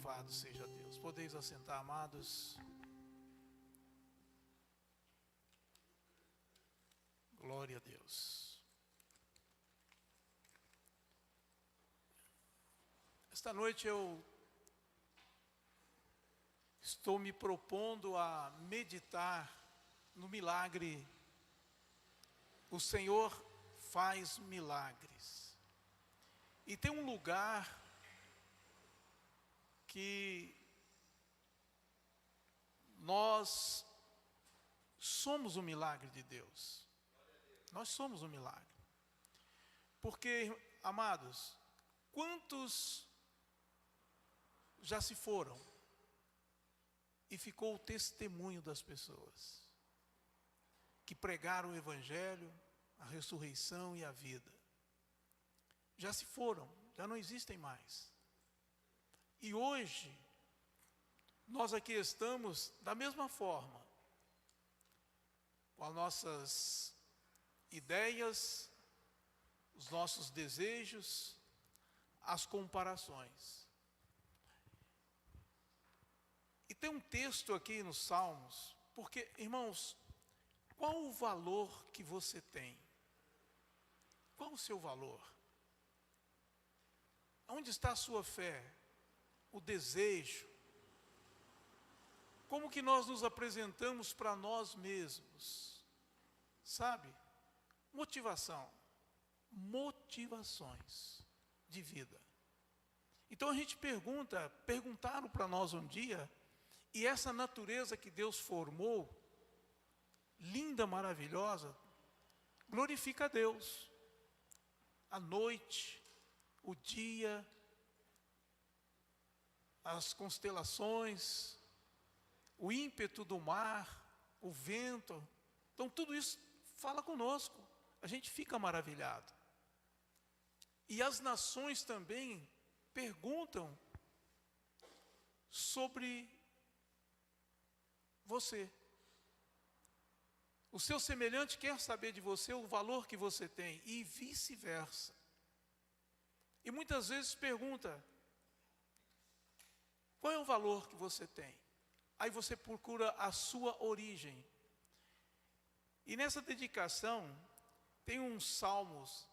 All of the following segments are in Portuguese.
Louvado seja Deus. Podeis assentar, amados. Glória a Deus. Esta noite eu estou me propondo a meditar no milagre. O Senhor faz milagres. E tem um lugar que nós somos o milagre de Deus. Nós somos um milagre. Porque, amados, quantos já se foram e ficou o testemunho das pessoas que pregaram o Evangelho, a ressurreição e a vida? Já se foram, já não existem mais. E hoje, nós aqui estamos da mesma forma, com as nossas ideias, os nossos desejos, as comparações. E tem um texto aqui nos Salmos, porque, irmãos, qual o valor que você tem? Qual o seu valor? Onde está a sua fé? O desejo? Como que nós nos apresentamos para nós mesmos? Sabe? Motivações de vida. Então a gente perguntaram para nós um dia, e essa natureza que Deus formou, linda, maravilhosa, glorifica a Deus. A noite, o dia, as constelações, o ímpeto do mar, o vento. Então tudo isso fala conosco. A gente fica maravilhado. E as nações também perguntam sobre você. O seu semelhante quer saber de você o valor que você tem, e vice-versa. E muitas vezes pergunta: qual é o valor que você tem? Aí você procura a sua origem. E nessa dedicação, tem uns salmos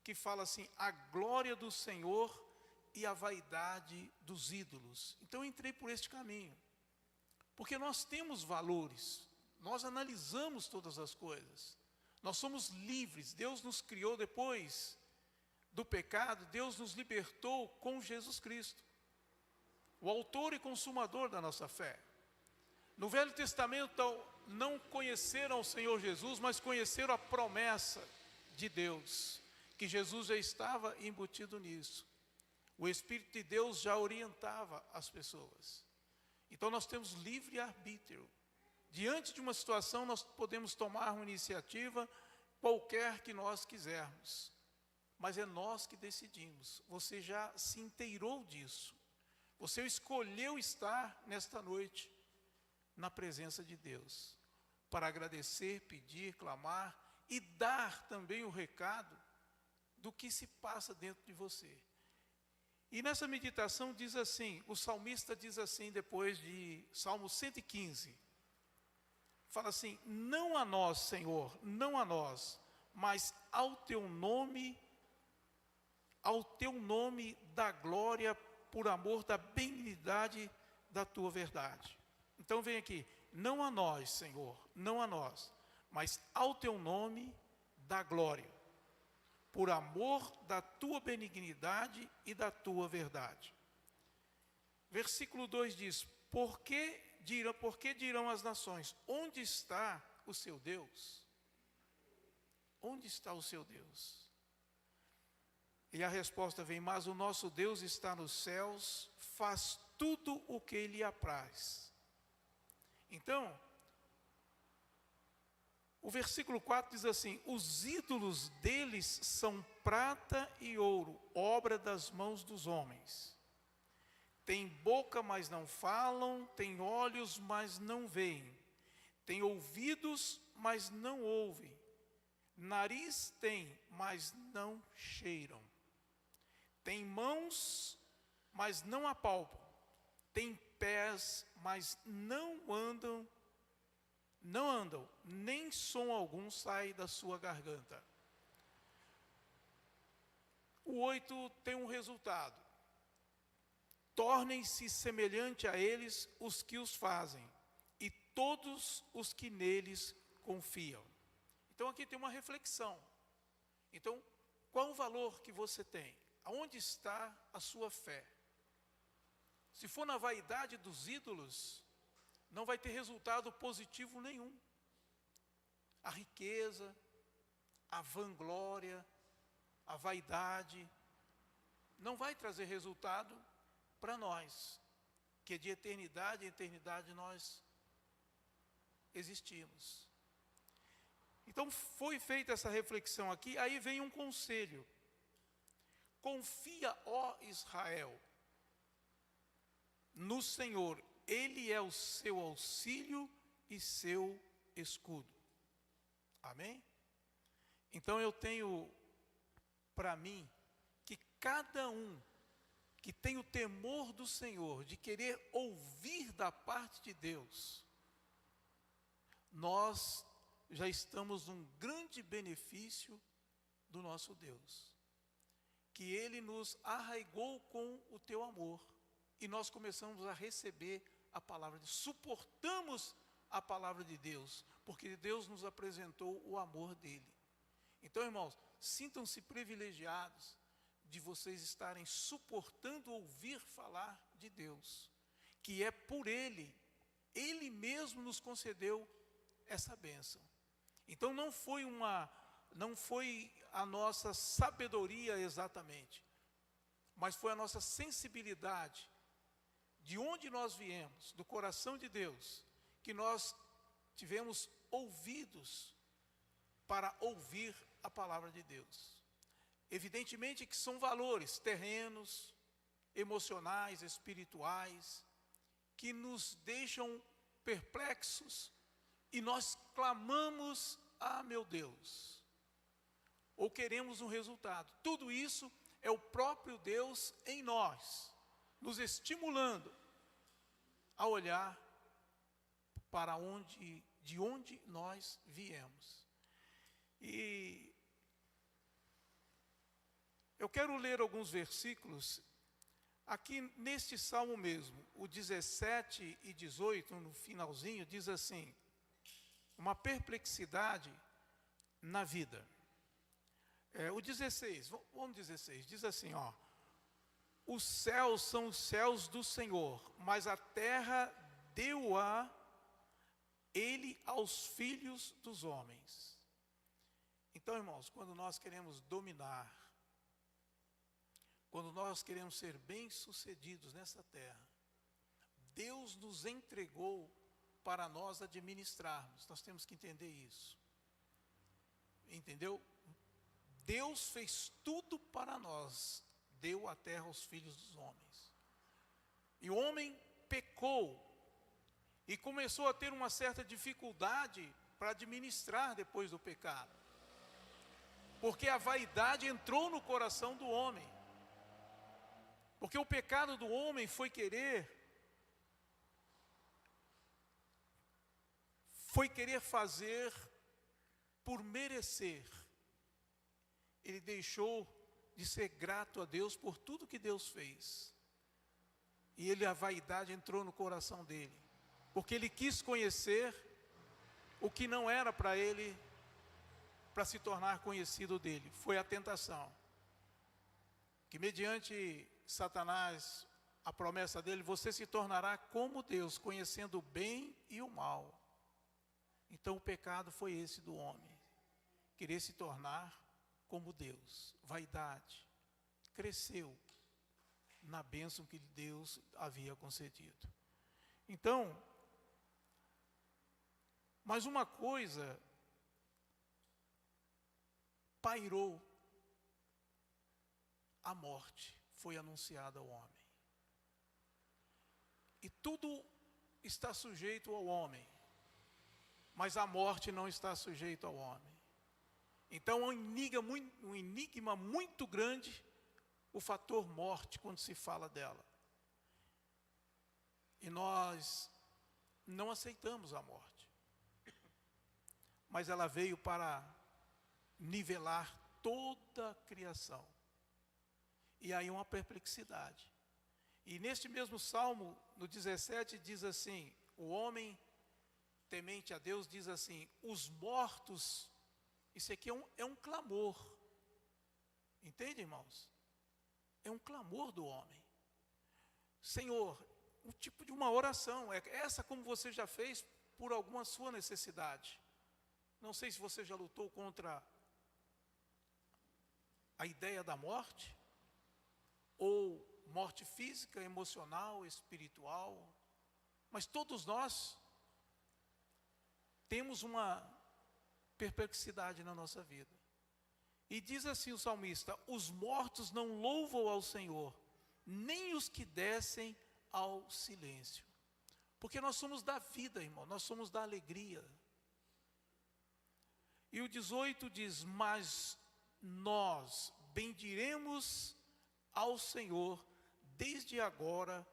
que fala assim: a glória do Senhor e a vaidade dos ídolos. Então eu entrei por este caminho. Porque nós temos valores, nós analisamos todas as coisas. Nós somos livres, Deus nos criou depois do pecado, Deus nos libertou com Jesus Cristo, o autor e consumador da nossa fé. No Velho Testamento não conheceram o Senhor Jesus, mas conheceram a promessa de Deus, que Jesus já estava embutido nisso. O Espírito de Deus já orientava as pessoas. Então nós temos livre arbítrio. Diante de uma situação nós podemos tomar uma iniciativa qualquer que nós quisermos. Mas é nós que decidimos. Você já se inteirou disso. Você escolheu estar nesta noite na presença de Deus, para agradecer, pedir, clamar e dar também o recado do que se passa dentro de você. E nessa meditação diz assim, o salmista diz assim, depois de Salmo 115, fala assim: não a nós, Senhor, não a nós, mas ao teu nome da glória, por amor da benignidade da tua verdade. Então vem aqui: não a nós, Senhor, não a nós, mas ao teu nome da glória, por amor da tua benignidade e da tua verdade. Versículo 2 diz: por que dirão as nações, onde está o seu Deus? Onde está o seu Deus? E a resposta vem: mas o nosso Deus está nos céus, faz tudo o que lhe apraz. Então, o versículo 4 diz assim: os ídolos deles são prata e ouro, obra das mãos dos homens. Tem boca, mas não falam, tem olhos, mas não veem, tem ouvidos, mas não ouvem, nariz tem, mas não cheiram, tem mãos, mas não apalpam, têm pés, mas não andam, nem som algum sai da sua garganta. O 8 tem um resultado. Tornem-se semelhante a eles os que os fazem, e todos os que neles confiam. Então aqui tem uma reflexão. Então, qual o valor que você tem? Aonde está a sua fé? Se for na vaidade dos ídolos, não vai ter resultado positivo nenhum. A riqueza, a vanglória, a vaidade, não vai trazer resultado para nós, que de eternidade em eternidade nós existimos. Então foi feita essa reflexão aqui, aí vem um conselho. Confia, ó Israel, no Senhor, Ele é o seu auxílio e seu escudo. Amém? Então eu tenho para mim que cada um que tem o temor do Senhor, de querer ouvir da parte de Deus, nós já estamos num grande benefício do nosso Deus, que Ele nos arraigou com o teu amor, e nós começamos a receber a palavra de Deus, suportamos a palavra de Deus, porque Deus nos apresentou o amor dEle. Então, irmãos, sintam-se privilegiados de vocês estarem suportando ouvir falar de Deus, que é por Ele, Ele mesmo nos concedeu essa bênção. Então não foi a nossa sabedoria exatamente, mas foi a nossa sensibilidade, de onde nós viemos, do coração de Deus, que nós tivemos ouvidos para ouvir a palavra de Deus. Evidentemente que são valores terrenos, emocionais, espirituais, que nos deixam perplexos, e nós clamamos, ah, meu Deus, ou queremos um resultado. Tudo isso é o próprio Deus em nós, nos estimulando a olhar para de onde nós viemos. E eu quero ler alguns versículos, aqui neste salmo mesmo, o 17 e 18, no finalzinho, diz assim: uma perplexidade na vida. O 16, vamos 16, diz assim, ó: os céus são os céus do Senhor, mas a terra deu-a Ele aos filhos dos homens. Então, irmãos, quando nós queremos dominar, quando nós queremos ser bem-sucedidos nessa terra, Deus nos entregou para nós administrarmos. Nós temos que entender isso. Entendeu? Deus fez tudo para nós, deu a terra aos filhos dos homens. E o homem pecou e começou a ter uma certa dificuldade para administrar depois do pecado, porque a vaidade entrou no coração do homem. Porque o pecado do homem foi querer fazer por merecer. Ele deixou de ser grato a Deus por tudo que Deus fez. E a vaidade entrou no coração dele, porque ele quis conhecer o que não era para ele, para se tornar conhecido dele. Foi a tentação, que mediante Satanás, a promessa dele: você se tornará como Deus, conhecendo o bem e o mal. Então o pecado foi esse do homem, querer se tornar como Deus. Vaidade. Cresceu na bênção que Deus havia concedido. Então, mas uma coisa pairou: a morte foi anunciada ao homem. E tudo está sujeito ao homem, mas a morte não está sujeita ao homem. Então, um enigma muito grande, o fator morte, quando se fala dela. E nós não aceitamos a morte. Mas ela veio para nivelar toda a criação. E aí uma perplexidade. E neste mesmo Salmo, no 17, diz assim, o homem temente a Deus diz assim, os mortos, isso aqui é um clamor. Entende, irmãos? É um clamor do homem. Senhor, um tipo de uma oração, é essa como você já fez por alguma sua necessidade. Não sei se você já lutou contra a ideia da morte, ou morte física, emocional, espiritual, mas todos nós temos uma perplexidade na nossa vida. E diz assim o salmista, os mortos não louvam ao Senhor, nem os que descem ao silêncio. Porque nós somos da vida, irmão, nós somos da alegria. E o 18 diz, mas nós bendiremos ao Senhor desde agora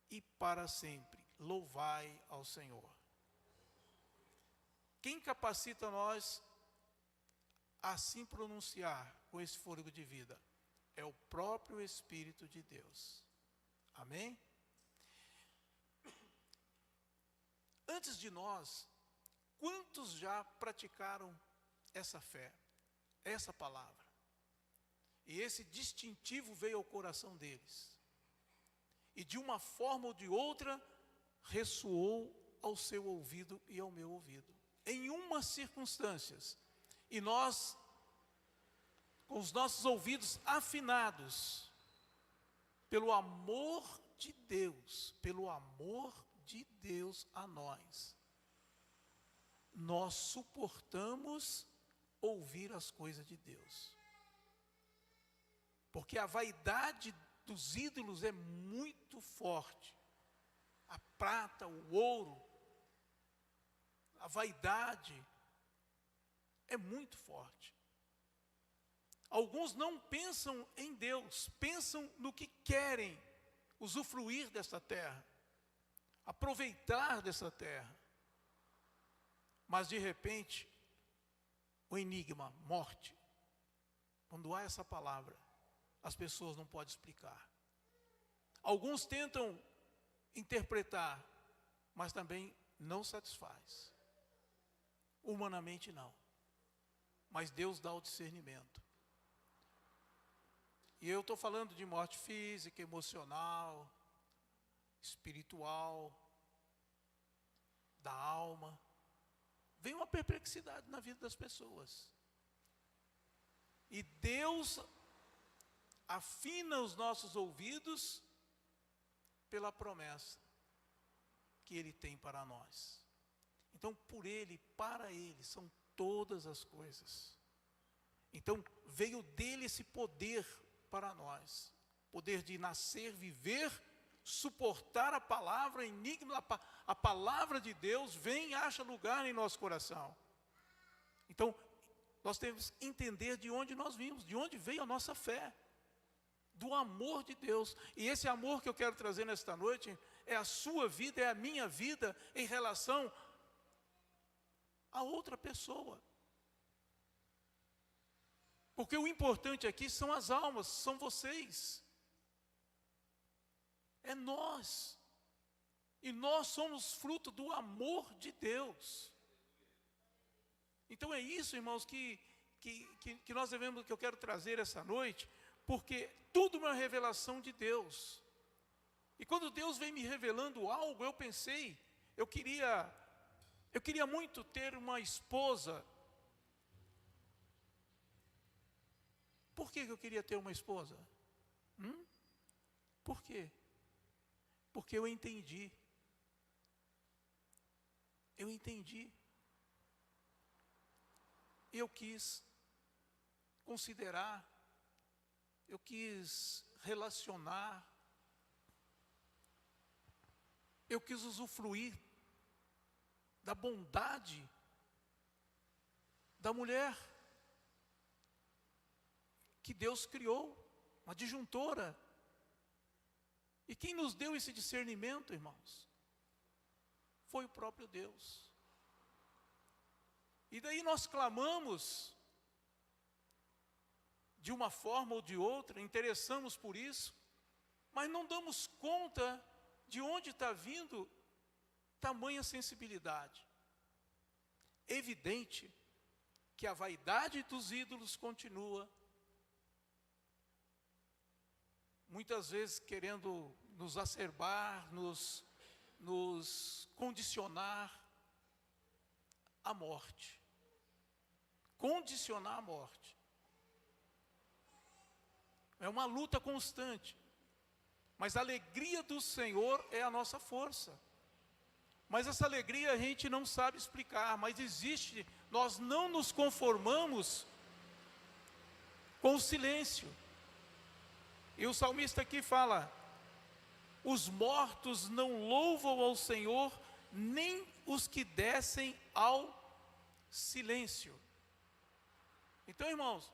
e para sempre. Louvai ao Senhor. Quem capacita nós a assim pronunciar com esse fôlego de vida? É o próprio Espírito de Deus. Amém? Antes de nós, quantos já praticaram essa fé, essa palavra? E esse distintivo veio ao coração deles. E de uma forma ou de outra, ressoou ao seu ouvido e ao meu ouvido. Em umas circunstâncias, e nós, com os nossos ouvidos afinados, pelo amor de Deus a nós suportamos ouvir as coisas de Deus. Porque a vaidade dos ídolos é muito forte. A prata, o ouro, a vaidade é muito forte. Alguns não pensam em Deus, pensam no que querem usufruir desta terra, aproveitar dessa terra. Mas de repente, o enigma, morte, quando há essa palavra, as pessoas não podem explicar. Alguns tentam interpretar, mas também não satisfaz. Humanamente não. Mas Deus dá o discernimento. E eu estou falando de morte física, emocional, espiritual, da alma. Vem uma perplexidade na vida das pessoas. E Deus afina os nossos ouvidos pela promessa que Ele tem para nós. Então, por Ele, para Ele, são todas as coisas. Então, veio dele esse poder para nós. Poder de nascer, viver, suportar a palavra, enigma, a palavra de Deus vem e acha lugar em nosso coração. Então, nós temos que entender de onde nós vimos, de onde veio a nossa fé. Do amor de Deus. E esse amor que eu quero trazer nesta noite é a sua vida, é a minha vida em relação a outra pessoa. Porque o importante aqui são as almas, são vocês. É nós. E nós somos fruto do amor de Deus. Então é isso, irmãos, que nós devemos, que eu quero trazer essa noite, porque tudo é uma revelação de Deus. E quando Deus vem me revelando algo, eu pensei, eu queria muito ter uma esposa. Por que eu queria ter uma esposa? Por quê? Porque eu entendi. Eu quis considerar, eu quis relacionar, eu quis usufruir da bondade da mulher que Deus criou, uma disjuntora. E quem nos deu esse discernimento, irmãos? Foi o próprio Deus. E daí nós clamamos, de uma forma ou de outra, interessamos por isso, mas não damos conta de onde está vindo tamanha sensibilidade. Evidente que a vaidade dos ídolos continua, muitas vezes querendo nos acerbar, nos condicionar à morte. Condicionar à morte. É uma luta constante. Mas a alegria do Senhor é a nossa força. Mas essa alegria a gente não sabe explicar, mas existe. Nós não nos conformamos com o silêncio. E o salmista aqui fala: os mortos não louvam ao Senhor, nem os que descem ao silêncio. Então, irmãos,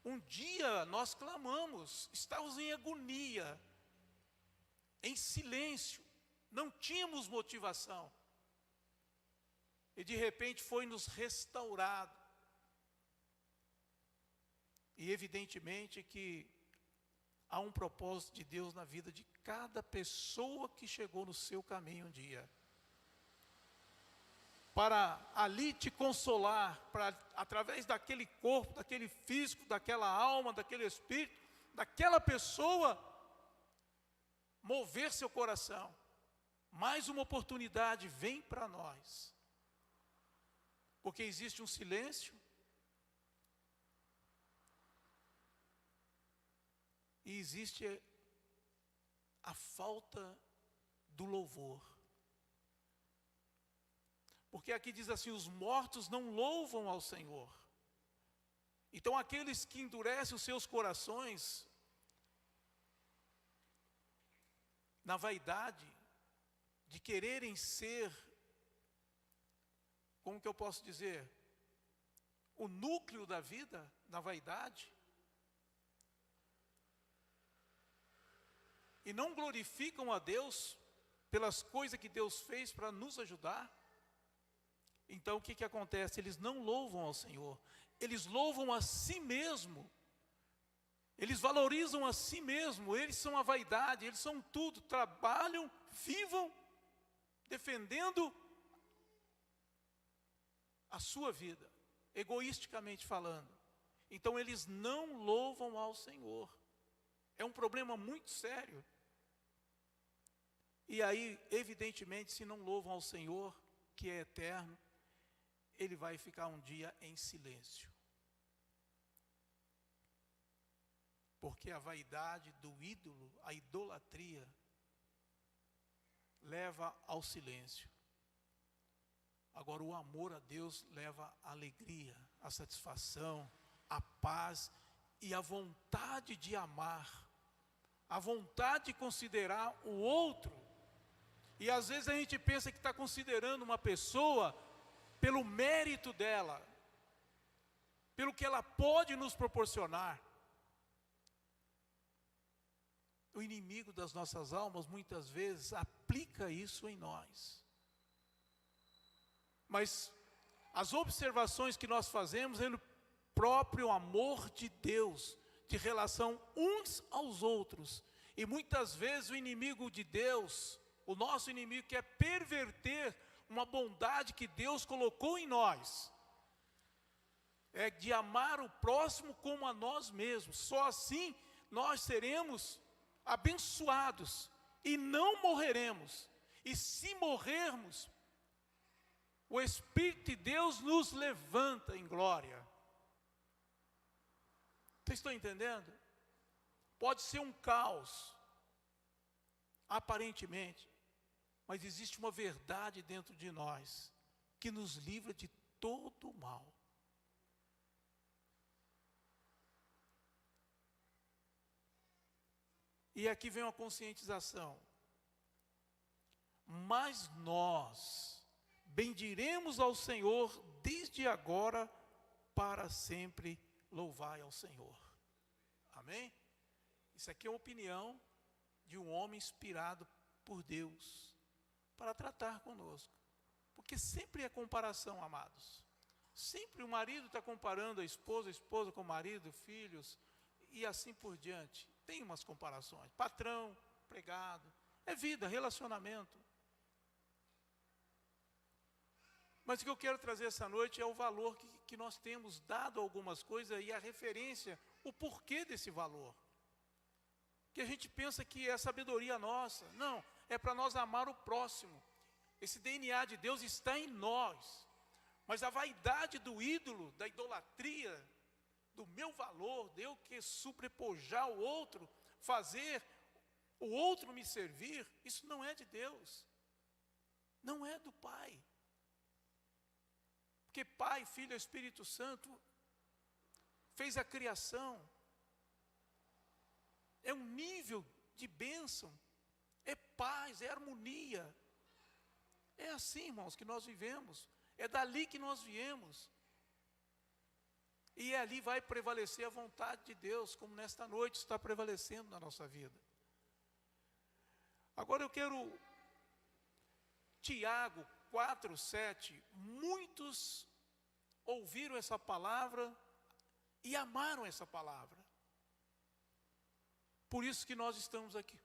um dia nós clamamos, estávamos em agonia, em silêncio, não tínhamos motivação. E de repente foi nos restaurado. E evidentemente que há um propósito de Deus na vida de cada pessoa que chegou no seu caminho um dia. Para ali te consolar, para através daquele corpo, daquele físico, daquela alma, daquele espírito, daquela pessoa, mover seu coração. Mais uma oportunidade vem para nós. Porque existe um silêncio, e existe a falta do louvor. Porque aqui diz assim: os mortos não louvam ao Senhor. Então aqueles que endurecem os seus corações na vaidade de quererem ser, como que eu posso dizer, o núcleo da vida, na vaidade, e não glorificam a Deus pelas coisas que Deus fez para nos ajudar, então o que acontece? Eles não louvam ao Senhor, eles louvam a si mesmo, eles valorizam a si mesmo, eles são a vaidade, eles são tudo, trabalham, vivam, defendendo a sua vida, egoisticamente falando. Então eles não louvam ao Senhor. É um problema muito sério. E aí, evidentemente, se não louvam ao Senhor, que é eterno, ele vai ficar um dia em silêncio. Porque a vaidade do ídolo, a idolatria, leva ao silêncio. Agora, o amor a Deus leva a alegria, a satisfação, a paz e a vontade de amar, a vontade de considerar o outro. E às vezes a gente pensa que está considerando uma pessoa pelo mérito dela, pelo que ela pode nos proporcionar. O inimigo das nossas almas muitas vezes aplica isso em nós. Mas as observações que nós fazemos é no próprio amor de Deus, de relação uns aos outros. E muitas vezes o inimigo de Deus, o nosso inimigo, quer perverter uma bondade que Deus colocou em nós. É de amar o próximo como a nós mesmos. Só assim nós seremos abençoados e não morreremos. E se morrermos, o Espírito de Deus nos levanta em glória. Vocês estão entendendo? Pode ser um caos, aparentemente, mas existe uma verdade dentro de nós que nos livra de todo o mal. E aqui vem uma conscientização. Mas nós bendiremos ao Senhor desde agora para sempre. Louvai ao Senhor. Amém? Isso aqui é uma opinião de um homem inspirado por Deus para tratar conosco. Porque sempre é comparação, amados. Sempre o marido está comparando a esposa com o marido, filhos, e assim por diante. Tem umas comparações. Patrão, empregado, é vida, relacionamento. Mas o que eu quero trazer essa noite é o valor que nós temos dado a algumas coisas e a referência, o porquê desse valor. Que a gente pensa que é sabedoria nossa. Não, é para nós amar o próximo. Esse DNA de Deus está em nós. Mas a vaidade do ídolo, da idolatria, do meu valor, de eu que sobrepujar o outro, fazer o outro me servir, isso não é de Deus. Não é do Pai. Porque Pai, Filho e Espírito Santo fez a criação. É um nível de bênção, é paz, é harmonia. É assim, irmãos, que nós vivemos. É dali que nós viemos. E ali vai prevalecer a vontade de Deus, como nesta noite está prevalecendo na nossa vida. Agora eu quero, Tiago 4:7, muitos ouviram essa palavra e amaram essa palavra. Por isso que nós estamos aqui.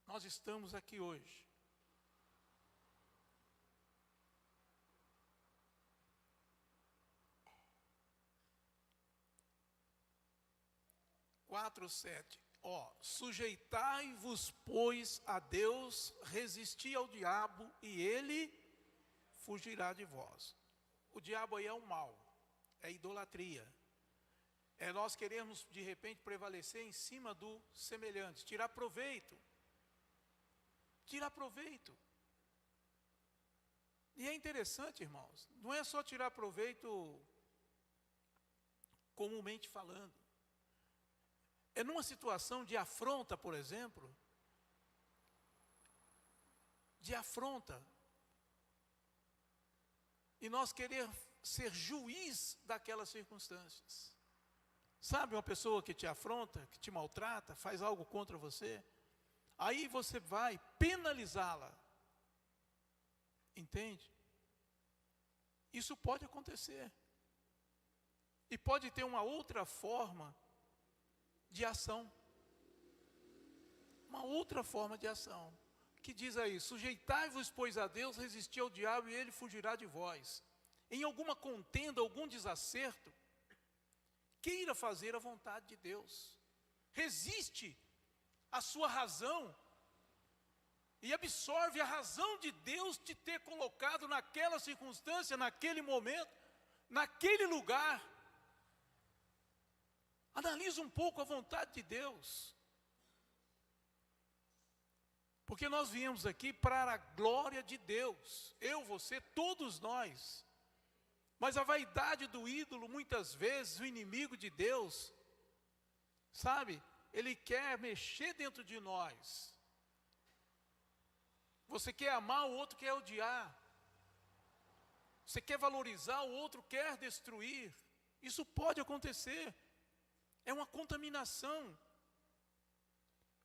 Nós estamos aqui hoje. Quatro, 7. Sujeitai-vos, pois, a Deus, resisti ao diabo, e ele fugirá de vós. O diabo aí é o mal, é idolatria. É nós queremos, de repente, prevalecer em cima do semelhante, tirar proveito. Tirar proveito. E é interessante, irmãos, não é só tirar proveito comumente falando. É numa situação de afronta, por exemplo, de afronta, e nós querer ser juiz daquelas circunstâncias. Sabe, uma pessoa que te afronta, que te maltrata, faz algo contra você, aí você vai penalizá-la. Entende? Isso pode acontecer. E pode ter uma outra forma de ação. Uma outra forma de ação. Que diz aí, sujeitai-vos, pois, a Deus, resisti ao diabo e ele fugirá de vós. Em alguma contenda, algum desacerto, queira fazer a vontade de Deus. Resiste à sua razão e absorve a razão de Deus te ter colocado naquela circunstância, naquele momento, naquele lugar. Analisa um pouco a vontade de Deus. Porque nós viemos aqui para a glória de Deus. Eu, você, todos nós. Mas a vaidade do ídolo, muitas vezes, o inimigo de Deus, sabe, ele quer mexer dentro de nós. Você quer amar, o outro quer odiar. Você quer valorizar, o outro quer destruir. Isso pode acontecer. É uma contaminação.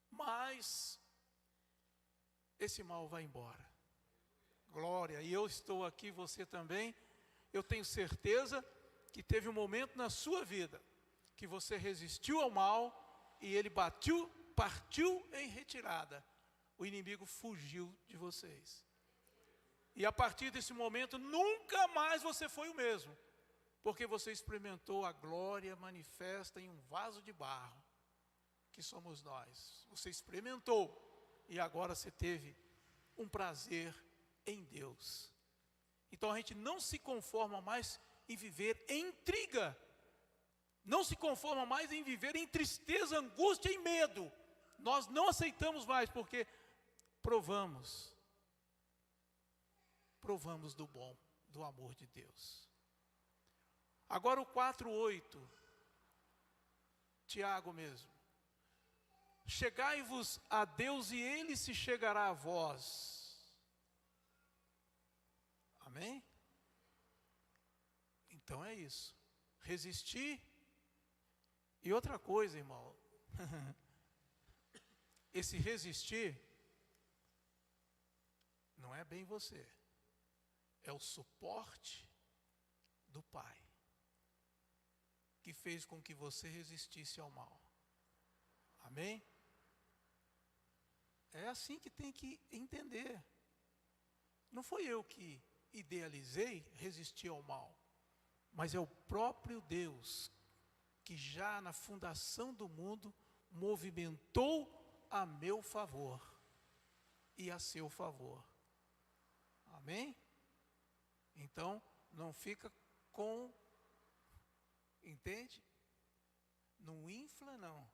Mas esse mal vai embora. Glória. E eu estou aqui, você também. Eu tenho certeza que teve um momento na sua vida que você resistiu ao mal e ele partiu em retirada. O inimigo fugiu de vocês. E a partir desse momento, nunca mais você foi o mesmo. Porque você experimentou a glória manifesta em um vaso de barro, que somos nós. Você experimentou e agora você teve um prazer em Deus. Então a gente não se conforma mais em viver em intriga. Não se conforma mais em viver em tristeza, angústia e medo. Nós não aceitamos mais porque provamos do bom, do amor de Deus. Agora o 4:8, Tiago mesmo. Chegai-vos a Deus e Ele se chegará a vós. Amém? Então é isso. Resistir. E outra coisa, irmão. esse resistir não é bem você, é o suporte do Pai que fez com que você resistisse ao mal. Amém? É assim que tem que entender. Não foi eu que idealizei resistir ao mal, mas é o próprio Deus que já na fundação do mundo movimentou a meu favor e a seu favor. Amém? Então, não fica com, entende? Não infla, não.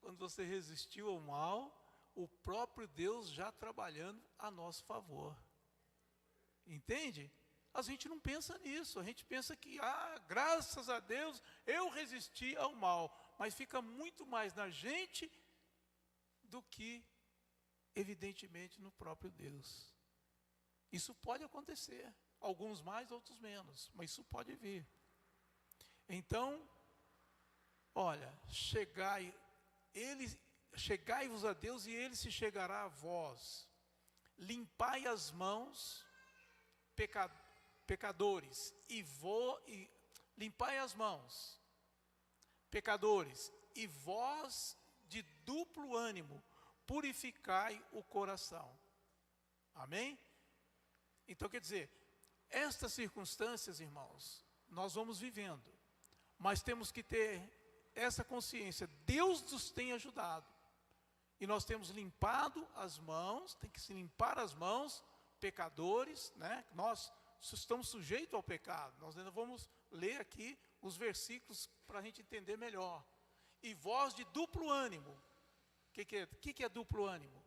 Quando você resistiu ao mal, o próprio Deus já trabalhando a nosso favor. Entende? A gente não pensa nisso, a gente pensa que, graças a Deus, eu resisti ao mal. Mas fica muito mais na gente do que, evidentemente, no próprio Deus. Isso pode acontecer, alguns mais, outros menos, mas isso pode vir. Então, olha, chegai-vos a Deus e Ele se chegará a vós. Limpai as mãos, pecadores, limpai as mãos, pecadores, e vós de duplo ânimo, purificai o coração. Amém? Então, quer dizer, estas circunstâncias, irmãos, nós vamos vivendo, mas temos que ter essa consciência, Deus nos tem ajudado, e nós temos limpado as mãos, tem que se limpar as mãos, pecadores, né? Nós estamos sujeitos ao pecado, nós ainda vamos ler aqui os versículos para a gente entender melhor. E vós de duplo ânimo, o que é duplo ânimo?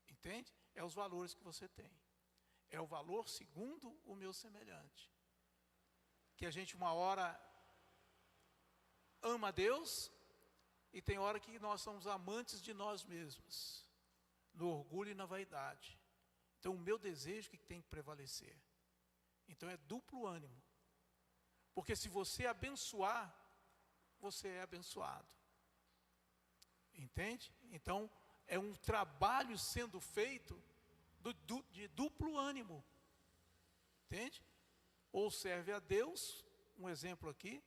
Entende? É os valores que você tem. É o valor segundo o meu semelhante. Que a gente uma hora ama a Deus e tem hora que nós somos amantes de nós mesmos, no orgulho e na vaidade. Então o meu desejo que tem que prevalecer. Então é duplo ânimo. Porque se você abençoar, você é abençoado. Entende? Então é um trabalho sendo feito de duplo ânimo. Entende? Ou serve a Deus, um exemplo aqui,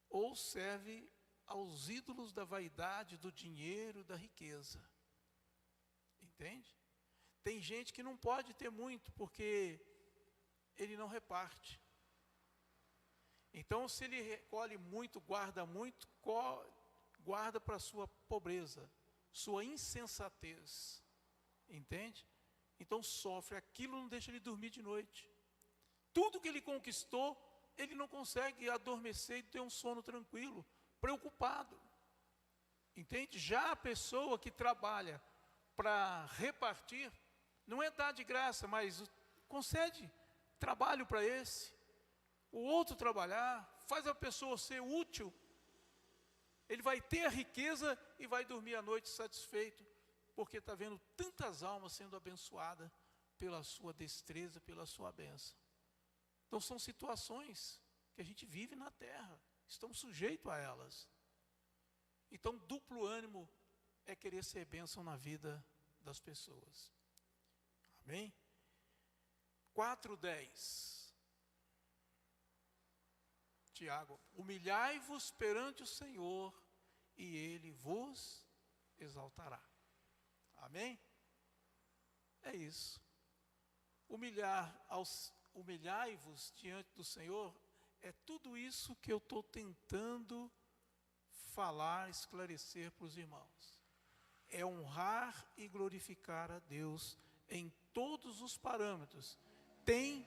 ou serve aos ídolos da vaidade, do dinheiro, da riqueza. Entende? Tem gente que não pode ter muito, porque ele não reparte. Então, se ele recolhe muito, guarda muito, guarda para a sua pobreza, sua insensatez. Entende? Então sofre, aquilo não deixa ele dormir de noite. Tudo que ele conquistou, ele não consegue adormecer e ter um sono tranquilo, preocupado. Entende? Já a pessoa que trabalha para repartir, não é dar de graça, mas concede trabalho para esse, o outro trabalhar, faz a pessoa ser útil, ele vai ter a riqueza e vai dormir à noite satisfeito, porque está vendo tantas almas sendo abençoadas pela sua destreza, pela sua bênção. Então são situações que a gente vive na terra, estamos sujeitos a elas. Então duplo ânimo é querer ser bênção na vida das pessoas. Amém? 4:10. Tiago, humilhai-vos perante o Senhor e Ele vos exaltará. Amém? É isso. Humilhai-vos diante do Senhor, é tudo isso que eu estou tentando falar, esclarecer para os irmãos. É honrar e glorificar a Deus em todos os parâmetros. Tem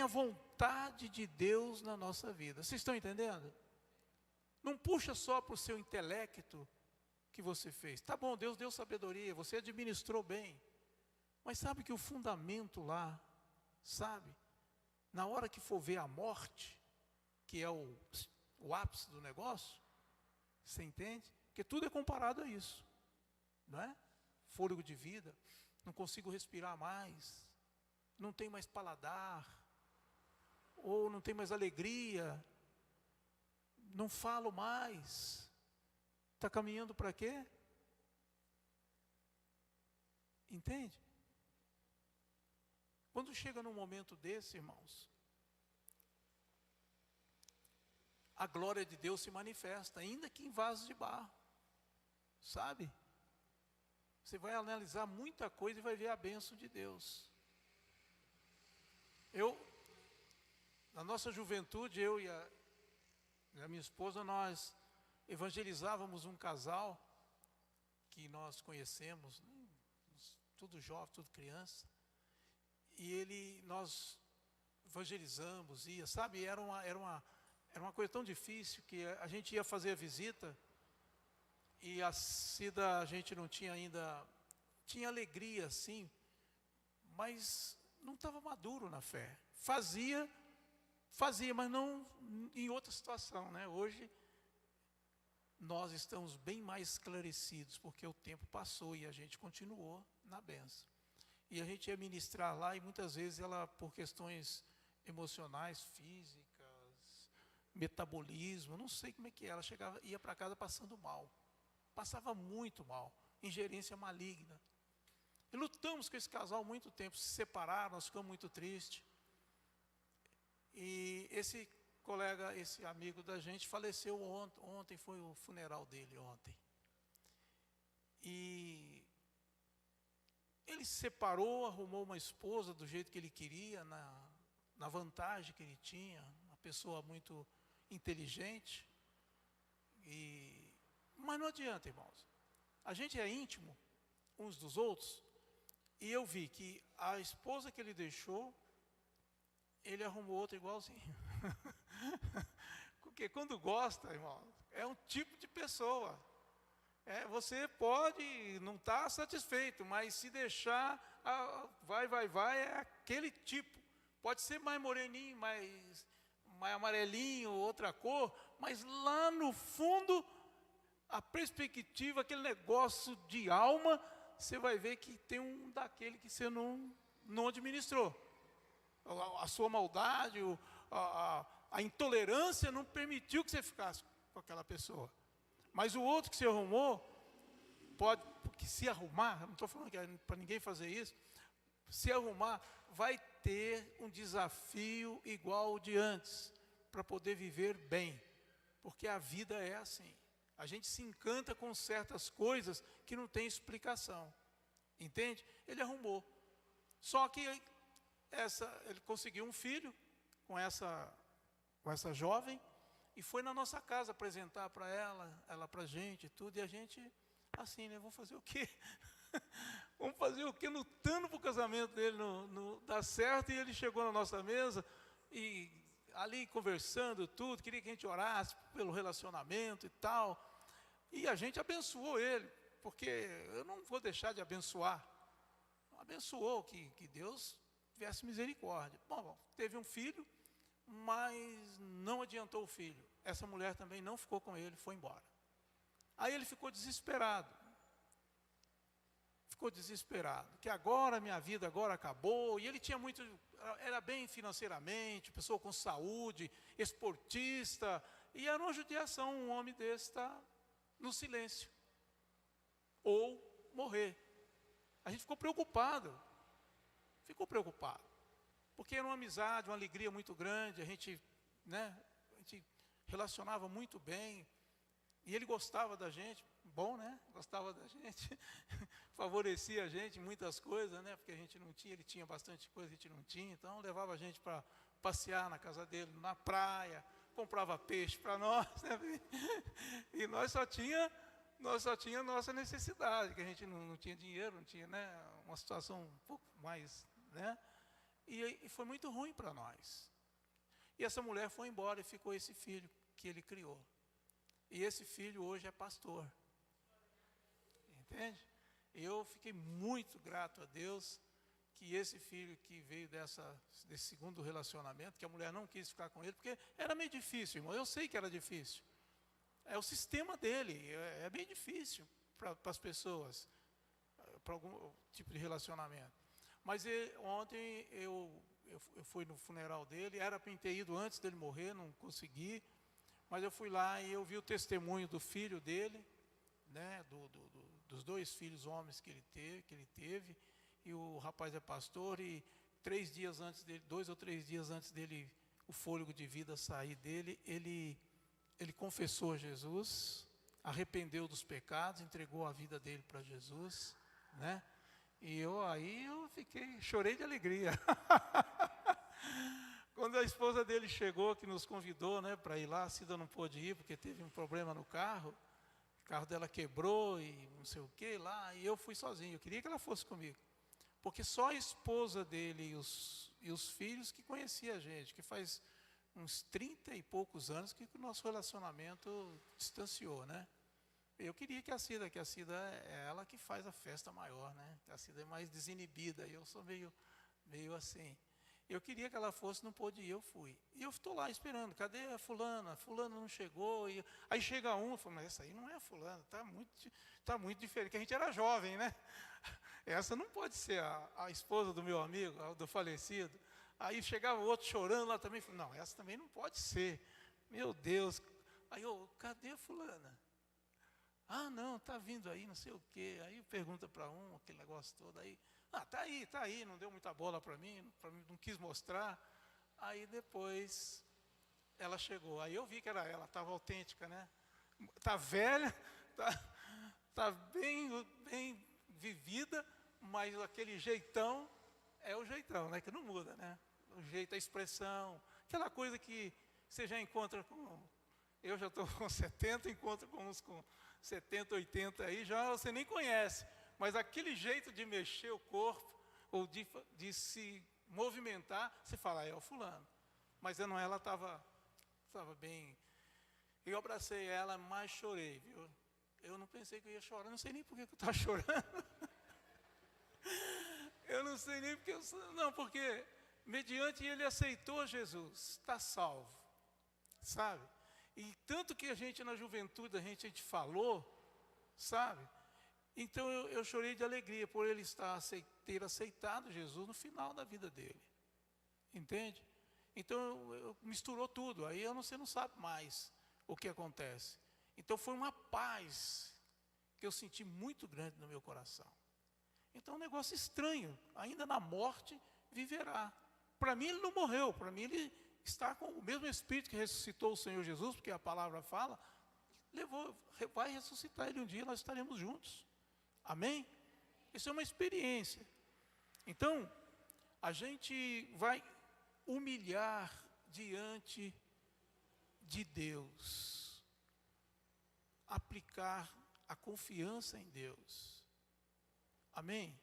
a vontade de Deus na nossa vida. Vocês estão entendendo? Não puxa só para o seu intelecto que você fez. Tá bom, Deus deu sabedoria, você administrou bem. Mas sabe que o fundamento lá, sabe? Na hora que for ver a morte, que é o ápice do negócio, você entende? Porque tudo é comparado a isso, não é? Fôlego de vida, não consigo respirar mais, não tem mais paladar, ou não tem mais alegria, não falo mais. Está caminhando para quê? Entende? Quando chega num momento desse, irmãos, a glória de Deus se manifesta, ainda que em vasos de barro, sabe? Você vai analisar muita coisa e vai ver a bênção de Deus. Na nossa juventude, eu e a minha esposa, nós evangelizávamos um casal que nós conhecemos, né, tudo jovem, tudo criança, e nós evangelizamos, sabe, era uma coisa tão difícil que a gente ia fazer a visita e a Cida, a gente não tinha ainda, tinha alegria sim, mas não estava maduro na fé. Fazia, mas não em outra situação, né? Hoje nós estamos bem mais esclarecidos, porque o tempo passou e a gente continuou na bênção. E a gente ia ministrar lá e muitas vezes ela, por questões emocionais, físicas, metabolismo, não sei como é que ela chegava, ia para casa passando mal. Passava muito mal, ingerência maligna. E lutamos com esse casal há muito tempo, se separaram, nós ficamos muito tristes. E esse colega, esse amigo da gente, faleceu ontem foi o funeral dele, ontem. E ele se separou, arrumou uma esposa do jeito que ele queria, na vantagem que ele tinha, uma pessoa muito inteligente. Mas não adianta, irmãos. A gente é íntimo uns dos outros, e eu vi que a esposa que ele deixou, ele arrumou outra igualzinho. Porque quando gosta, irmão, é um tipo de pessoa. Você pode não estar satisfeito, mas se deixar, vai, é aquele tipo. Pode ser mais moreninho, mais amarelinho, outra cor, mas lá no fundo, a perspectiva, aquele negócio de alma, você vai ver que tem um daquele que você não administrou. A sua maldade, a intolerância não permitiu que você ficasse com aquela pessoa. Mas o outro que se arrumou, pode, porque se arrumar, não estou falando que é para ninguém fazer isso, se arrumar, vai ter um desafio igual ao de antes, para poder viver bem, porque a vida é assim. A gente se encanta com certas coisas que não tem explicação, entende? Ele arrumou, só que ele conseguiu um filho com essa jovem, e foi na nossa casa apresentar para ela para a gente, tudo, e a gente, assim, né, vamos fazer o quê? Vamos fazer o quê? Lutando para o casamento dele não dar certo, e ele chegou na nossa mesa, e ali conversando tudo, queria que a gente orasse pelo relacionamento e tal, e a gente abençoou ele, porque eu não vou deixar de abençoar, abençoou que Deus tivesse misericórdia. Bom, teve um filho, mas não adiantou o filho. Essa mulher também não ficou com ele, foi embora. Aí ele ficou desesperado. Que agora minha vida agora acabou. E ele tinha era bem financeiramente, pessoa com saúde, esportista. E era uma judiação um homem desse estar no silêncio. Ou morrer. A gente ficou preocupado. Porque era uma amizade, uma alegria muito grande, a gente relacionava muito bem, e ele gostava da gente, bom, né? Gostava da gente, favorecia a gente em muitas coisas, né? Porque a gente não tinha, ele tinha bastante coisa, a gente não tinha, então levava a gente para passear na casa dele, na praia, comprava peixe para nós, né? E nós só tinha nossa necessidade, que a gente não tinha dinheiro, não tinha, né? Uma situação um pouco mais, né? E foi muito ruim para nós. E essa mulher foi embora e ficou esse filho que ele criou. E esse filho hoje é pastor. Entende? Eu fiquei muito grato a Deus que esse filho que veio desse segundo relacionamento, que a mulher não quis ficar com ele, porque era meio difícil, irmão. Eu sei que era difícil. É o sistema dele, é bem difícil para as pessoas, para algum tipo de relacionamento. Mas ontem eu fui no funeral dele, era para ter ido antes dele morrer, não consegui, mas eu fui lá e eu vi o testemunho do filho dele, né, dos 2 filhos homens que ele teve, e o rapaz é pastor, e 3 dias antes dele, 2 ou 3 dias antes dele, o fôlego de vida sair dele, ele confessou a Jesus, arrependeu dos pecados, entregou a vida dele para Jesus, né? E aí eu chorei de alegria. Quando a esposa dele chegou, que nos convidou, né, para ir lá, a Cida não pôde ir, porque teve um problema no carro, o carro dela quebrou e não sei o que lá, e eu fui sozinho, eu queria que ela fosse comigo, porque só a esposa dele e os filhos que conhecia a gente, que faz uns 30 e poucos anos que o nosso relacionamento distanciou, né? Eu queria que a Cida é ela que faz a festa maior, né? A Cida é mais desinibida, eu sou meio assim. Eu queria que ela fosse, não pôde ir, eu fui. E eu estou lá esperando, cadê a fulana? Fulana não chegou. Aí chega um, eu falo, mas essa aí não é a fulana, tá muito diferente, porque a gente era jovem, né? Essa não pode ser a esposa do meu amigo, do falecido. Aí chegava o outro chorando lá também, falei, não, essa também não pode ser. Meu Deus. Aí eu, cadê a fulana? Ah, não, está vindo aí, não sei o quê. Aí pergunta para aquele negócio todo. Aí, está aí, não deu muita bola para mim, não quis mostrar. Aí depois ela chegou. Aí eu vi que era ela, estava autêntica, né? Está velha, tá bem vivida, mas aquele jeitão é o jeitão, né? Que não muda, né? O jeito, a expressão, aquela coisa que você já encontra com... Eu já estou com 70, encontro com uns com 70, 80 aí, já você nem conhece. Mas aquele jeito de mexer o corpo, ou de se movimentar, você fala, é o fulano. Mas não, ela estava bem. Eu abracei ela, mas chorei, viu? Eu não pensei que eu ia chorar, não sei nem por que eu estava chorando. Eu não sei nem porque não, porque mediante ele aceitou Jesus, está salvo, sabe? E tanto que a gente na juventude, a gente falou, sabe? Então eu chorei de alegria por ele ter aceitado Jesus no final da vida dele. Entende? Então misturou tudo, aí você não sabe mais o que acontece. Então foi uma paz que eu senti muito grande no meu coração. Então é um negócio estranho, ainda na morte viverá. Para mim ele não morreu, para mim ele está com o mesmo Espírito que ressuscitou o Senhor Jesus, porque a palavra fala, vai ressuscitar ele um dia, nós estaremos juntos. Amém? Isso é uma experiência. Então, a gente vai humilhar diante de Deus, aplicar a confiança em Deus. Amém?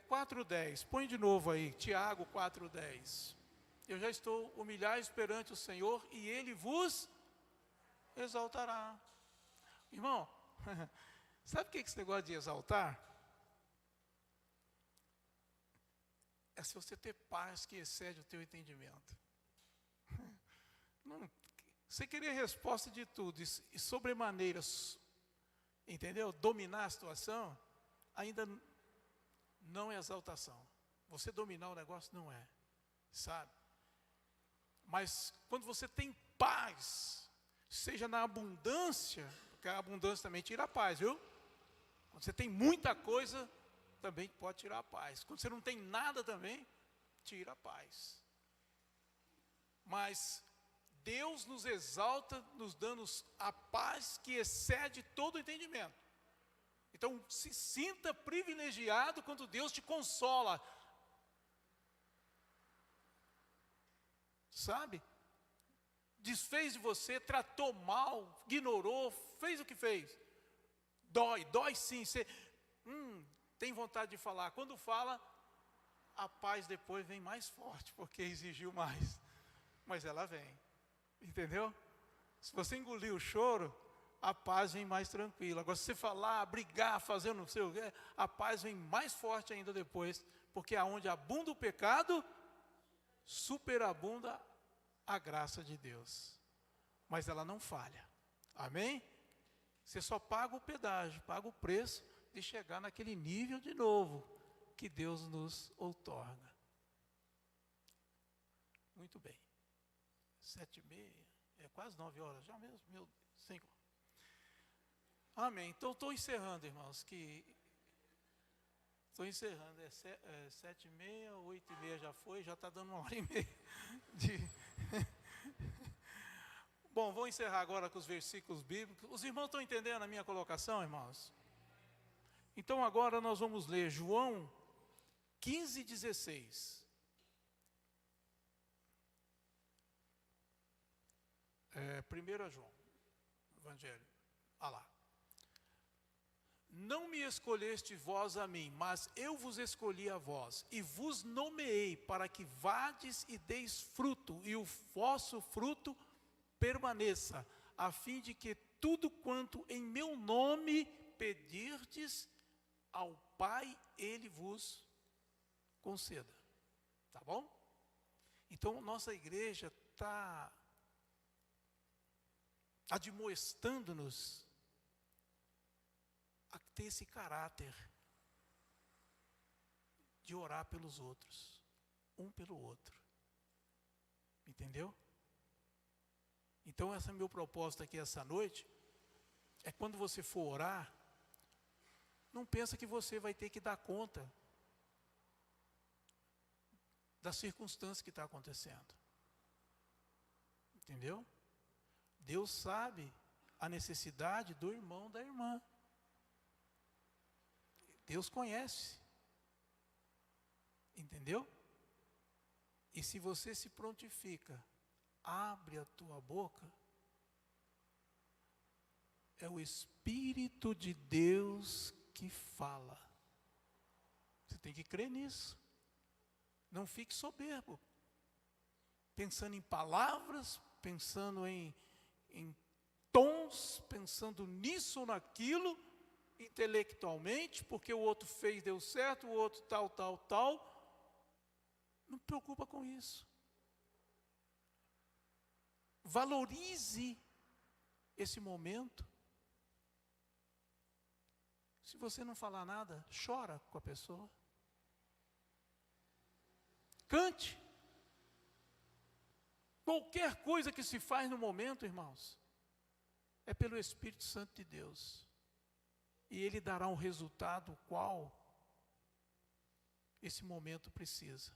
4:10, põe de novo aí, Tiago 4:10. Eu já estou humilhado perante o Senhor e Ele vos exaltará. Irmão, sabe o que é esse negócio de exaltar? É se você ter paz que excede o teu entendimento. Não, você queria resposta de tudo e sobremaneira, entendeu? Dominar a situação, ainda não é exaltação. Você dominar o negócio não é, sabe? Mas quando você tem paz, seja na abundância, porque a abundância também tira a paz, viu? Quando você tem muita coisa, também pode tirar a paz. Quando você não tem nada também, tira a paz. Mas Deus nos exalta, nos dando a paz que excede todo o entendimento. Então, se sinta privilegiado quando Deus te consola. Sabe? Desfez de você, tratou mal, ignorou, fez o que fez. Dói sim. Você tem vontade de falar. Quando fala, a paz depois vem mais forte, porque exigiu mais. Mas ela vem. Entendeu? Se você engolir o choro, a paz vem mais tranquila. Agora, se você falar, brigar, fazer não sei o quê, a paz vem mais forte ainda depois, porque aonde abunda o pecado, superabunda a graça de Deus. Mas ela não falha. Amém? Você só paga o pedágio, paga o preço de chegar naquele nível de novo que Deus nos outorga. Muito bem. 7:30. É quase 9 horas já mesmo, meu Deus, 5. Amém. Então estou encerrando, irmãos, estou encerrando, 7h30, 8h30 já foi, já está dando 1h30 de... Bom, vou encerrar agora com os versículos bíblicos. Os irmãos estão entendendo a minha colocação, irmãos? Então agora nós vamos ler João 15:16. 1 João, Evangelho. Ah lá. Não me escolheste vós a mim, mas eu vos escolhi a vós, e vos nomeei para que vades e deis fruto, e o vosso fruto permaneça, a fim de que tudo quanto em meu nome pedirdes ao Pai, Ele vos conceda. Tá bom? Então, nossa igreja está admoestando-nos a ter esse caráter de orar pelos outros, um pelo outro. Entendeu? Então, esse é o meu propósito aqui essa noite, é quando você for orar, não pensa que você vai ter que dar conta das circunstâncias que está acontecendo. Entendeu? Deus sabe a necessidade do irmão, da irmã. Deus conhece. Entendeu? E se você se prontifica, abre a tua boca, é o Espírito de Deus que fala. Você tem que crer nisso. Não fique soberbo, pensando em palavras, pensando em tons, pensando nisso ou naquilo, intelectualmente, porque o outro fez, deu certo, o outro tal. Não preocupa com isso. Valorize esse momento. Se você não falar nada, chora com a pessoa. Cante. Qualquer coisa que se faz no momento, irmãos, é pelo Espírito Santo de Deus. E Ele dará um resultado qual esse momento precisa.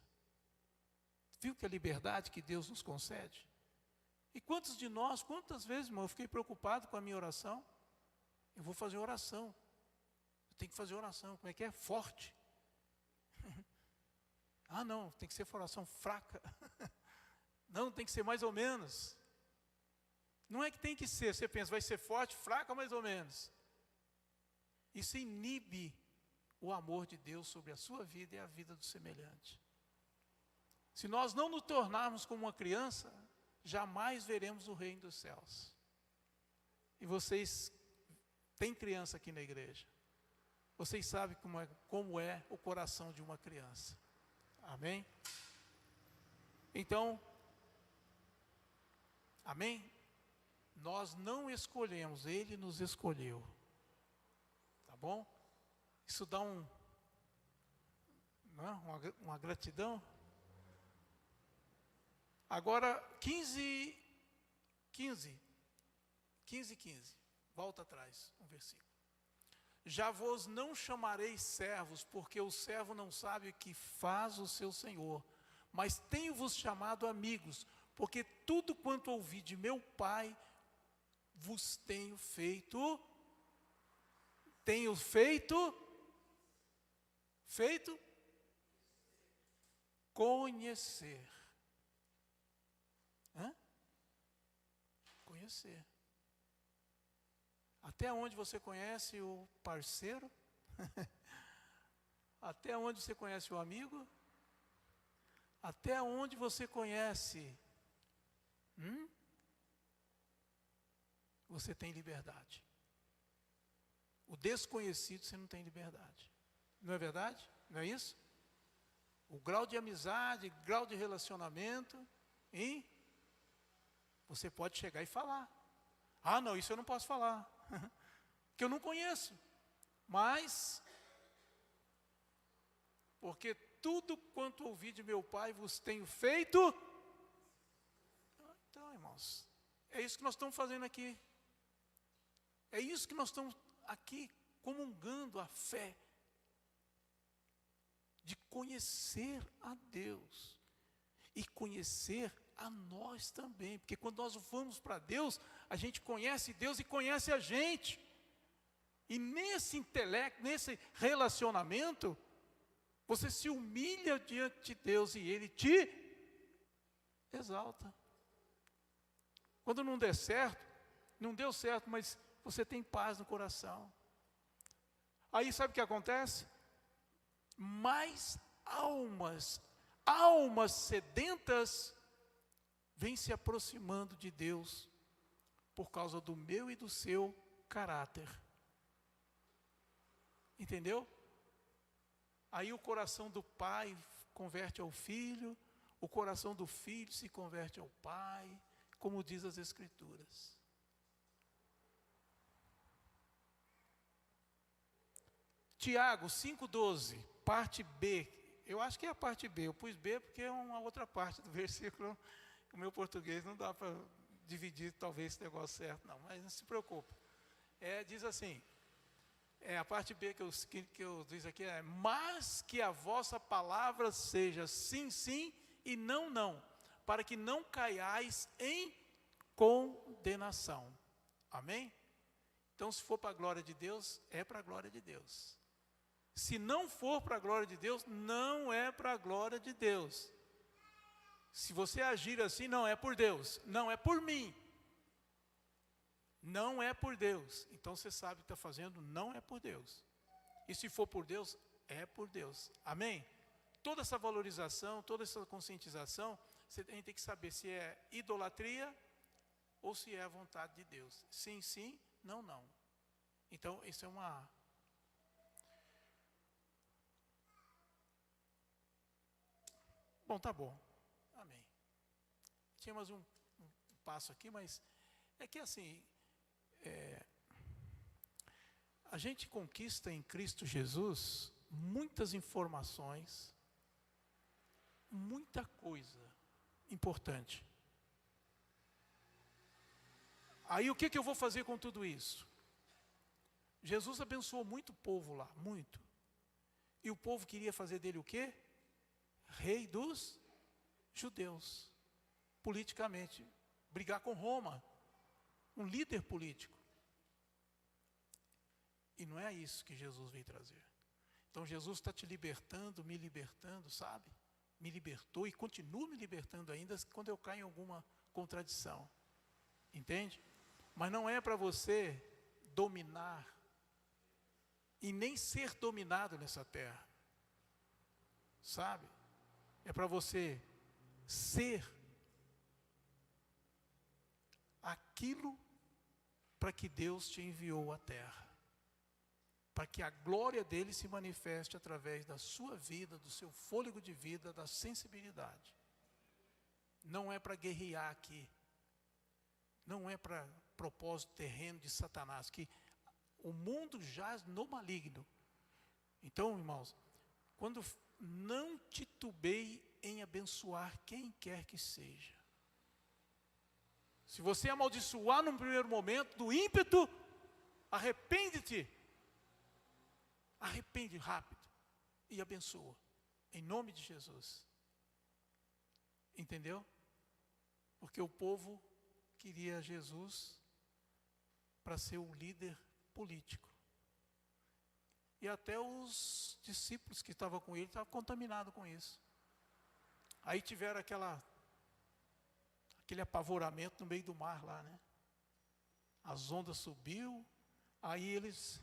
Viu que a liberdade que Deus nos concede? E quantas vezes, irmão, eu fiquei preocupado com a minha oração? Eu vou fazer oração. Eu tenho que fazer oração. Como é que é? Forte. Ah, não, tem que ser oração fraca. Não, tem que ser mais ou menos. Não é que tem que ser, você pensa, vai ser forte, fraca, mais ou menos. Isso inibe o amor de Deus sobre a sua vida e a vida do semelhante. Se nós não nos tornarmos como uma criança, jamais veremos o reino dos céus. E vocês têm criança aqui na igreja. Vocês sabem como é o coração de uma criança. Amém? Então, amém? Nós não escolhemos, Ele nos escolheu. Tá bom? Isso dá uma gratidão. Agora, 15. Volta atrás, um versículo. Já vos não chamareis servos, porque o servo não sabe o que faz o seu senhor, mas tenho-vos chamado amigos, porque tudo quanto ouvi de meu Pai, vos tenho feito conhecer. Conhecer. Até onde você conhece o parceiro? Até onde você conhece o amigo? Até onde você conhece? Você tem liberdade. O desconhecido você não tem liberdade. Não é verdade? Não é isso? O grau de amizade, grau de relacionamento, você pode chegar e falar. Ah, não, isso eu não posso falar. Que eu não conheço. Mas, porque tudo quanto ouvi de meu Pai vos tenho feito. Então, irmãos, É isso que nós estamos fazendo aqui. É isso que nós estamos aqui comungando a fé de conhecer a Deus e conhecer a nós também, porque quando nós vamos para Deus, a gente conhece Deus e conhece a gente. E nesse intelecto, nesse relacionamento, você se humilha diante de Deus e Ele te exalta. Quando não der certo, não deu certo, mas você tem paz no coração. Aí sabe o que acontece? Mais almas sedentas, vêm se aproximando de Deus, por causa do meu e do seu caráter. Entendeu? Aí o coração do pai converte ao filho, o coração do filho se converte ao pai, como diz as Escrituras. Tiago 5,12, parte B. Eu acho que é a parte B. Eu pus B porque é uma outra parte do versículo. O meu português não dá para dividir talvez esse negócio certo, não. Mas não se preocupe. Diz assim, a parte B que eu diz aqui é: mas que a vossa palavra seja sim, sim e não, não, para que não caiais em condenação. Amém? Então, se for para a glória de Deus, é para a glória de Deus. Se não for para a glória de Deus, não é para a glória de Deus. Se você agir assim, não é por Deus, não é por mim. Não é por Deus. Então você sabe que está fazendo, não é por Deus. E se for por Deus, é por Deus. Amém? Toda essa valorização, toda essa conscientização, você tem que saber se é idolatria ou se é a vontade de Deus. Sim, sim, não, não. Então, isso é uma... Bom, tá bom. Amém. Tinha mais um passo aqui, mas é que assim, a gente conquista em Cristo Jesus muitas informações, muita coisa importante. Aí o que eu vou fazer com tudo isso? Jesus abençoou muito o povo lá, muito. E o povo queria fazer dele o quê? Rei dos judeus, politicamente, brigar com Roma, um líder político. E não é isso que Jesus veio trazer. Então Jesus está te libertando, me libertando, sabe? Me libertou e continua me libertando ainda quando eu caio em alguma contradição. Entende? Mas não é para você dominar e nem ser dominado nessa terra. Sabe? É para você ser aquilo para que Deus te enviou à terra. Para que a glória dele se manifeste através da sua vida, do seu fôlego de vida, da sensibilidade. Não é para guerrear aqui. Não é para propósito terreno de Satanás, que o mundo jaz no maligno. Então, irmãos, quando não titubeie em abençoar quem quer que seja. Se você amaldiçoar num primeiro momento, do ímpeto, arrepende-te. Arrepende rápido e abençoa, em nome de Jesus. Entendeu? Porque o povo queria Jesus para ser o líder político. E até os discípulos que estavam com ele estavam contaminados com isso. Aí tiveram aquele apavoramento no meio do mar lá, né? As ondas subiu, aí eles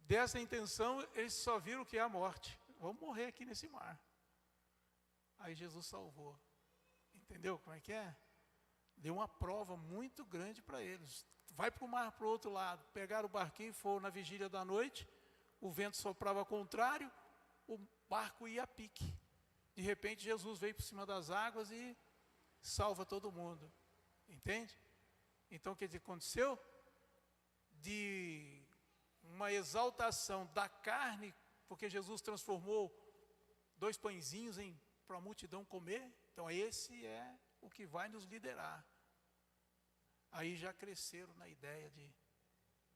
dessa intenção, eles só viram que é a morte. Vamos morrer aqui nesse mar. Aí Jesus salvou. Entendeu como é que é? Deu uma prova muito grande para eles. Vai para o mar, para o outro lado. Pegaram o barquinho, foram na vigília da noite. O vento soprava ao contrário, o barco ia a pique. De repente, Jesus veio por cima das águas e salva todo mundo. Entende? Então, o que aconteceu? De uma exaltação da carne, porque Jesus transformou 2 pãezinhos em para a multidão comer, então esse é o que vai nos liderar. Aí já cresceram na ideia de...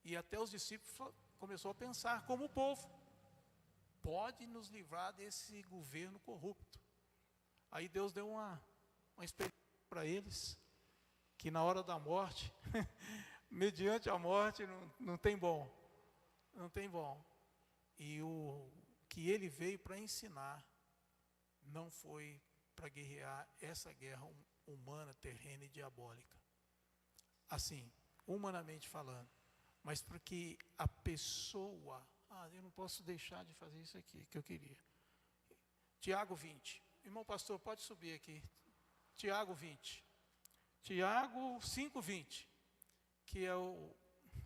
E até os discípulos começaram a pensar como o povo. Pode nos livrar desse governo corrupto. Aí Deus deu uma experiência para eles, que na hora da morte, mediante a morte, não tem bom. Não tem bom. E o que ele veio para ensinar, não foi para guerrear essa guerra humana, terrena e diabólica. Assim, humanamente falando. Mas porque a pessoa... eu não posso deixar de fazer isso aqui, que eu queria. Tiago 20. Irmão pastor, pode subir aqui. Tiago 20. Tiago 5:20. Que é o...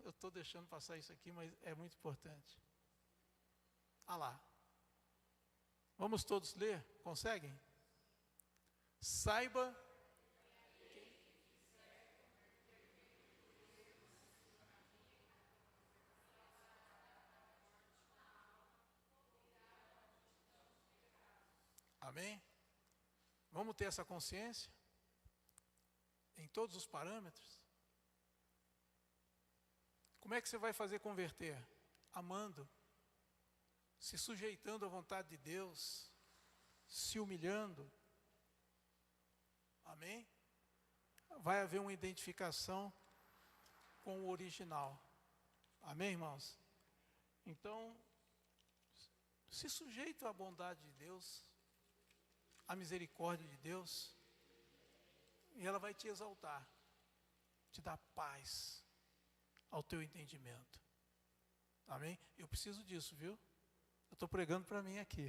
Eu estou deixando passar isso aqui, mas é muito importante. Lá. Vamos todos ler? Conseguem? Saiba... Amém? Vamos ter essa consciência em todos os parâmetros. Como é que você vai fazer converter? Amando, se sujeitando à vontade de Deus, se humilhando. Amém? Vai haver uma identificação com o original. Amém, irmãos? Então, se sujeita à bondade de Deus, à misericórdia de Deus, e ela vai te exaltar, te dar paz ao teu entendimento. Amém? Eu preciso disso, viu? Eu estou pregando para mim aqui.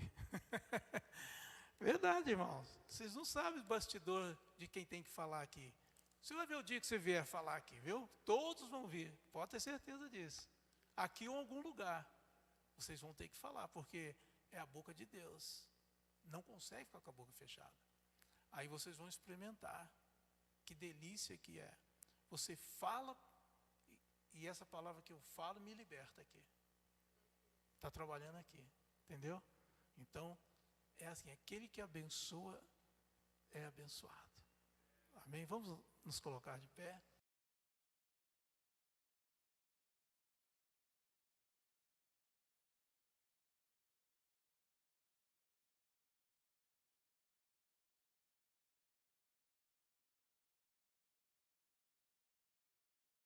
Verdade, irmãos. Vocês não sabem o bastidor de quem tem que falar aqui. Você vai ver o dia que você vier falar aqui, viu? Todos vão vir, pode ter certeza disso. Aqui ou em algum lugar, vocês vão ter que falar, porque é a boca de Deus. Não consegue ficar com a boca fechada. Aí vocês vão experimentar que delícia que é. Você fala, e essa palavra que eu falo me liberta aqui. Está trabalhando aqui, entendeu? Então, é assim, aquele que abençoa é abençoado. Amém? Vamos nos colocar de pé.